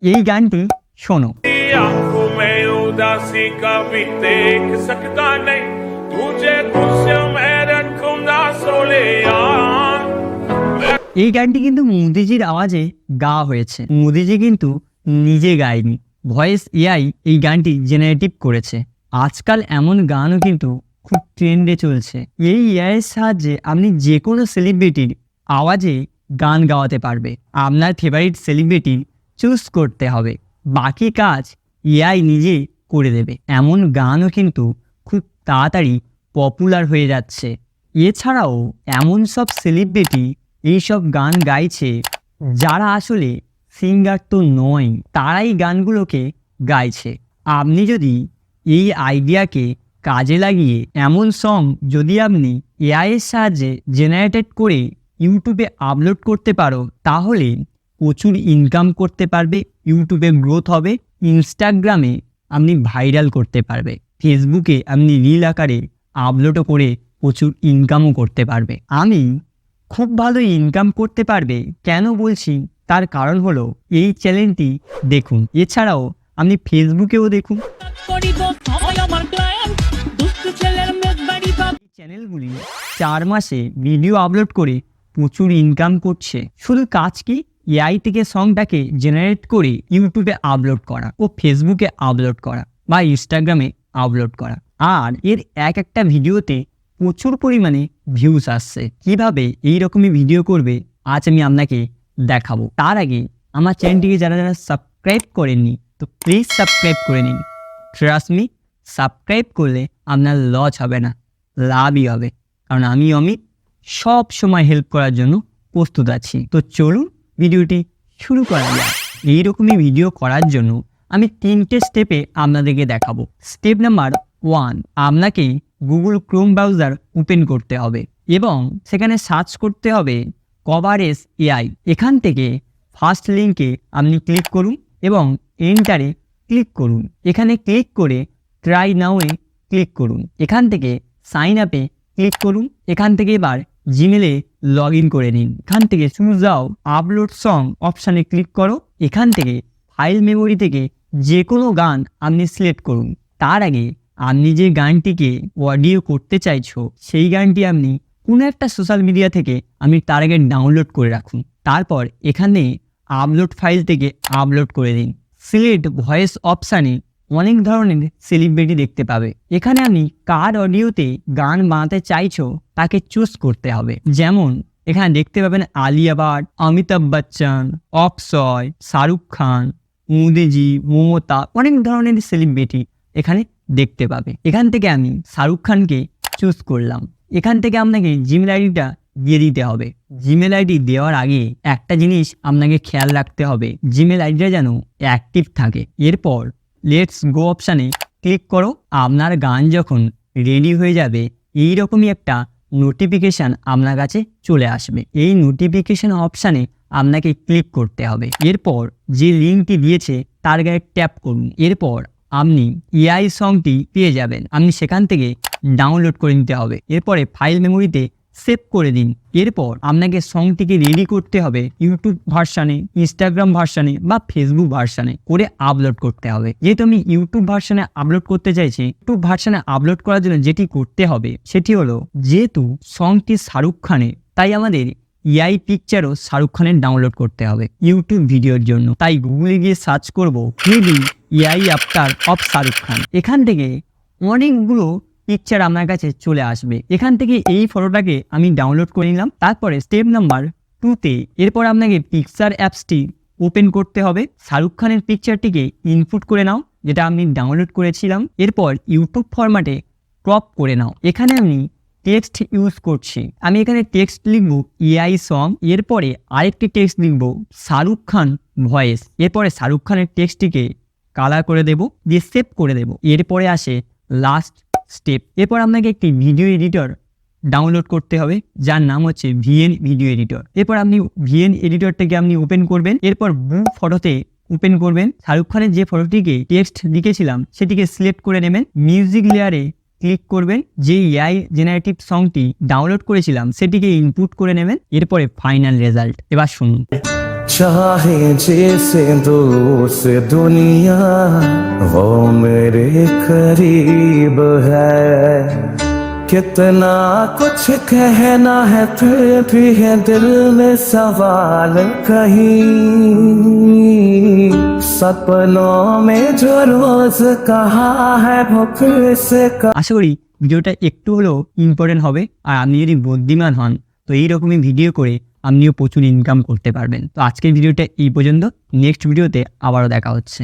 এই গানটি শোনো। आंखों में उदासी कभी देख सकता नहीं, तुझे गुस्से में रखूंगा सोलिया। এই গানটি কিন্তু মোদিজির আওয়াজে গাওয়া হয়েছে। মোদিজি কিন্তু নিজে গায়নি, ভয়েস এআই এই গানটি জেনারেটিভ করেছে। আজকাল এমন গানও কিন্তু খুব ট্রেন্ডে চলছে। এই এআই এর সাহায্যে আপনি যে কোনো সেলিব্রিটির আওয়াজে গান গাওয়াতে পারবে। আপনার ফেভারিট সেলিব্রিটি চুজ করতে হবে, বাকি কাজ এআই নিজে করে দেবে। এমন গানও কিন্তু খুব তাড়াতাড়ি পপুলার হয়ে যাচ্ছে। এছাড়াও এমন সব সেলিব্রিটি এইসব গান গাইছে যারা আসলে সিঙ্গার তো নয়, তারাই গানগুলোকে গাইছে। আপনি যদি এই আইডিয়াকে কাজে লাগিয়ে এমন সং যদি আপনি এআই এর সাহায্যে জেনারেটেড করে ইউটিউবে আপলোড করতে পারো, তাহলে প্রচুর ইনকাম করতে পারবে, ইউটিউবে গ্রোথ হবে, ইনস্টাগ্রামে আপনি ভাইরাল করতে পারবে, ফেসবুকে আপনি রিল আকারে আপলোডও করে প্রচুর ইনকামও করতে পারবে। আমি খুব ভালো ইনকাম করতে পারবে কেন বলছি, তার কারণ হলো এই চ্যানেলটি দেখুন। এছাড়াও আপনি ফেসবুকেও দেখুন। এই চ্যানেলগুলি 4 মাসে ভিডিও আপলোড করে প্রচুর ইনকাম করছে। শুধু কাজ কি, এআই থেকে সংটাকে জেনারেট করে ইউটিউবে আপলোড করা ও ফেসবুকে আপলোড করা বা ইনস্টাগ্রামে আপলোড করা। আর এর একটা ভিডিওতে প্রচুর পরিমাণে ভিউজ আসছে। কিভাবে এই রকমই ভিডিও করবে আজ আমি আপনাকে দেখাবো। তার আগে আমার চ্যানেলটিকে যারা যারা সাবস্ক্রাইব করেননি তো প্লিজ সাবস্ক্রাইব করে নিন। ট্রাস্ট মি, সাবস্ক্রাইব করলে আপনার লস হবে না, লাভই হবে। কারণ আমি অমিত সব সময় হেল্প করার জন্য প্রস্তুত আছি। তো চলুন ভিডিওটি শুরু করা যাক। এইরকমই ভিডিও করার জন্য আমি 3টে স্টেপে আপনাদেরকে দেখাবো। স্টেপ নাম্বার 1, আপনাকে গুগল ক্রোম ব্রাউজার ওপেন করতে হবে এবং সেখানে সার্চ করতে হবে কভারেজ এআই। এখান থেকে ফার্স্ট লিঙ্কে আপনি ক্লিক করুন এবং এন্টারে ক্লিক করুন। এখানে ক্লিক করে ট্রাই নাওয়ে ক্লিক করুন। এখান থেকে সাইন আপে ক্লিক করুন। এখান থেকে এবার জিমেলে লগ ইন করে নিন। এখান থেকে চুজ দাও আপলোড সং অপশানে ক্লিক করো। এখান থেকে ফাইল মেমোরি থেকে যে কোনো গান আপনি সিলেক্ট করুন। তার আগে আপনি যে গানটিকে অডিও করতে চাইছো সেই গানটি আপনি কোনো একটা সোশ্যাল মিডিয়া থেকে আপনি তার আগে ডাউনলোড করে রাখুন। তারপর এখানে আপলোড ফাইল থেকে আপলোড করে দিন। সিলেক্ট ভয়েস অপশানে অনেক ধরনের সেলিব্রিটি দেখতে পাবে। এখানে আপনি কার অডিওতে গান বানাতে চাইছো তাকে চুজ করতে হবে। যেমন এখানে দেখতে পাবেন আলিয়া ভাট, অমিতাভ বচ্চন, অক্ষয়, শাহরুখ খান, মোদিজি, মমতা, অনেক ধরনের সেলিব্রিটি এখানে দেখতে পাবে। এখান থেকে আমি শাহরুখ খানকে চুজ করলাম। এখান থেকে আপনাকে জিমেল আইডিটা দিয়ে দিতে হবে। জিমেল আইডি দেওয়ার আগে একটা জিনিস আপনাকে খেয়াল রাখতে হবে, জিমেল আইডিটা যেন অ্যাক্টিভ থাকে। এরপর লেটস গো অপশানে ক্লিক করো। আপনার গান যখন রেডি হয়ে যাবে এইরকমই একটা নোটিফিকেশান আপনার কাছে চলে আসবে। এই নোটিফিকেশান অপশানে আপনাকে ক্লিক করতে হবে। এরপর যে লিঙ্কটি দিয়েছে তার গায়ে ট্যাপ করুন। এরপর আপনি এআই সংটি পেয়ে যাবেন। আপনি সেখান থেকে ডাউনলোড করে নিতে হবে। এরপরে ফাইল মেমোরিতে সেভ করে দিন। এরপর আপনাকে সংটিকে রেডি করতে হবে ইউটিউব ভার্সানে, ইনস্টাগ্রাম ভার্সানে বা ফেসবুক ভার্সানে করে আপলোড করতে হবে। যেহেতু আমি ইউটিউব ভার্সানে আপলোড করতে চাইছি, ইউটিউব ভার্সানে আপলোড করার জন্য যেটি করতে হবে সেটি হলো, যেহেতু সংটি শাহরুখ খানের, তাই আমাদের এআই পিকচারও শাহরুখ খানের ডাউনলোড করতে হবে ইউটিউব ভিডিওর জন্য। তাই গুগলে গিয়ে সার্চ করবো maybe AI after of Shahrukh Khan. এখান থেকে অনেকগুলো পিকচার আপনার কাছে চলে আসবে। এখান থেকে এই ফটোটাকে আমি ডাউনলোড করে নিলাম। তারপরে স্টেপ নাম্বার 2তে এরপর আপনাকে পিকচার অ্যাপসটি ওপেন করতে হবে। শাহরুখ খানের পিকচারটিকে ইনপুট করে নাও যেটা আমি ডাউনলোড করেছিলাম। এরপর ইউটিউব ফরম্যাটে ক্রপ করে নাও। এখানে আমি টেক্সট ইউজ করছি। আমি এখানে টেক্সট লিখব এআই সং। এরপরে আরেকটি টেক্সট লিখব শাহরুখ খান ভয়েস। এরপরে শাহরুখ খানের টেক্সটটিকে কালার করে দেব, দিয়ে সেভ করে দেব। এরপরে আসে লাস্ট স্টেপ। এরপর আপনাকে একটি ভিডিও এডিটর ডাউনলোড করতে হবে যার নাম হচ্ছে ভিএন ভিডিও এডিটর। এরপর আপনি ভিএন এডিটরটাকে আপনি ওপেন করবেন। এরপর ফটোতে ওপেন করবেন। শাহরুখ খানের যে ফটোটিকে টেক্সট লিখেছিলাম সেটিকে সিলেক্ট করে নেবেন। মিউজিক লেয়ারে ক্লিক করবেন। যে এআই জেনারেটিভ সংটি ডাউনলোড করেছিলাম সেটিকে ইনপুট করে নেবেন। এরপরে ফাইনাল রেজাল্ট এবার শুনুন। चाहे जैसे दूर से दुनिया वो मेरे करीब है। कितना कुछ कहना है फिर भी है दिल में सवाल कहीं। सपनों में जो रोज कहा है वो फिर से আশা করি ভিডিওটা একটু হলেও ইম্পর্টেন্ট হবে। আর আপনি যদি বুদ্ধিমান হন তো এইরকমই ভিডিও করে আপনিও প্রচুর ইনকাম করতে পারবেন। তো আজকের ভিডিওটা এই পর্যন্ত, নেক্সট ভিডিওতে আবারও দেখা হচ্ছে।